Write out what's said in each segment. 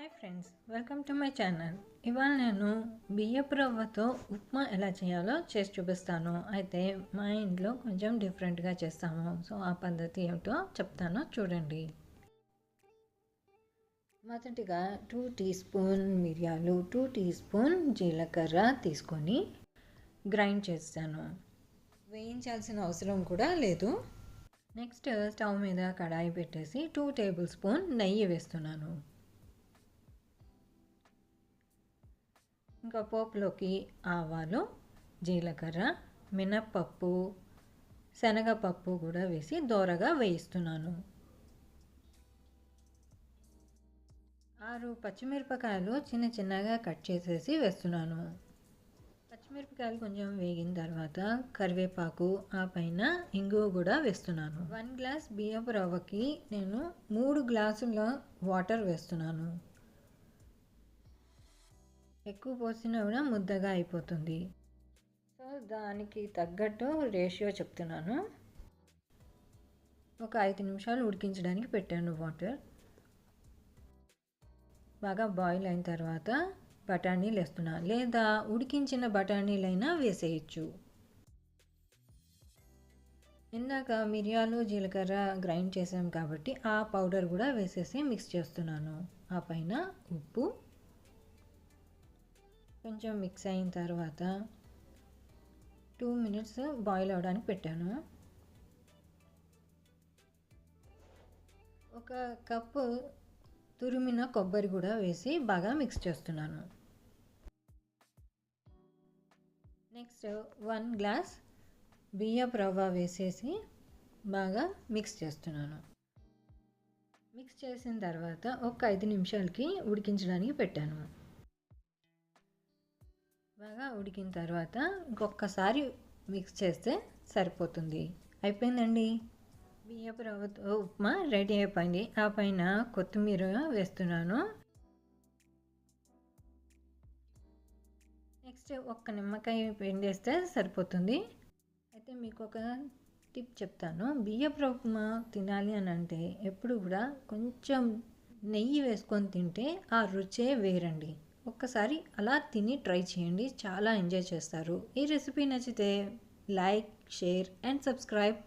Hi friends, welcome to my channel. ఇవాళ నేను బియ్యపు రవ్వతో ఉప్మా ఎలా చేయాలో చేసి చూపిస్తాను. అయితే మా ఇంట్లో కొంచెం డిఫరెంట్గా చేస్తాము. సో ఆ పద్ధతి ఏమిటో చెప్తాను, చూడండి. మొదటిగా 2 టీ స్పూన్ మిరియాలు, 2 టీ స్పూన్ జీలకర్ర తీసుకొని గ్రైండ్ చేస్తాను. వేయించాల్సిన అవసరం కూడా లేదు. నెక్స్ట్ స్టవ్ మీద కడాయి పెట్టేసి 2 టేబుల్ స్పూన్ నెయ్యి వేస్తున్నాను. ఇంకా పోపులోకి ఆవాలు, జీలకర్ర, మినప్పప్పు, శనగపప్పు కూడా వేసి దోరగా వేయిస్తున్నాను. 6 పచ్చిమిరపకాయలు చిన్న చిన్నగా కట్ చేసేసి వేస్తున్నాను. పచ్చిమిరపకాయలు కొంచెం వేగిన తర్వాత కరివేపాకు, ఆ పైన ఇంగువ కూడా వేస్తున్నాను. 1 గ్లాస్ బియ్యపు రవ్వకి నేను 3 గ్లాసుల వాటర్ వేస్తున్నాను. ఎక్కువ పోసినా కూడా ముద్దగా అయిపోతుంది. సో దానికి తగ్గట్టు రేషియో చెప్తున్నాను. ఒక 5 నిమిషాలు ఉడికించడానికి పెట్టాను వాటర్. బాగా బాయిల్ అయిన తర్వాత బఠానీలు వేస్తున్నాను, లేదా ఉడికించిన బఠానీలైనా వేసేయచ్చు. ఇందాక మిరియాలు, జీలకర్ర గ్రైండ్ చేసాం కాబట్టి ఆ పౌడర్ కూడా వేసేసి మిక్స్ చేస్తున్నాను. ఆ పైన ఉప్పు కొంచెం మిక్స్ అయిన తర్వాత 2 మినిట్స్ బాయిల్ అవడానికి పెట్టాను. ఒక కప్పు తురిమిన కొబ్బరి కూడా వేసి బాగా మిక్స్ చేస్తున్నాను. నెక్స్ట్ 1 గ్లాస్ బియ్యపు రవ్వ వేసేసి బాగా మిక్స్ చేస్తున్నాను. మిక్స్ చేసిన తర్వాత ఒక 5 నిమిషాలకి ఉడికించడానికి పెట్టాను. బాగా ఉడికిన తర్వాత ఇంకొకసారి మిక్స్ చేస్తే సరిపోతుంది. అయిపోయిందండి, బియ్యపు రవ్వతో ఉప్మా రెడీ అయిపోయింది. ఆ పైన కొత్తిమీర వేస్తున్నాను. నెక్స్ట్ ఒక్క నిమ్మకాయ పిండేస్తే సరిపోతుంది. అయితే మీకు ఒక టిప్ చెప్తాను. బియ్యపు రవ్వ ఉప్మా తినాలి అని అంటే ఎప్పుడు కూడా కొంచెం నెయ్యి వేసుకొని తింటే ఆ రుచే వేరండి. ఒక్కసారి అలా తిని ట్రై చేయండి, చాలా ఎంజాయ్ చేస్తారు. ఈ రెసిపీ నచ్చితే లైక్, షేర్ అండ్ సబ్స్క్రైబ్.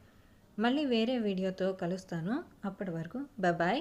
మళ్ళీ వేరే వీడియోతో కలుస్తాను. అప్పటి వరకు బాయ్.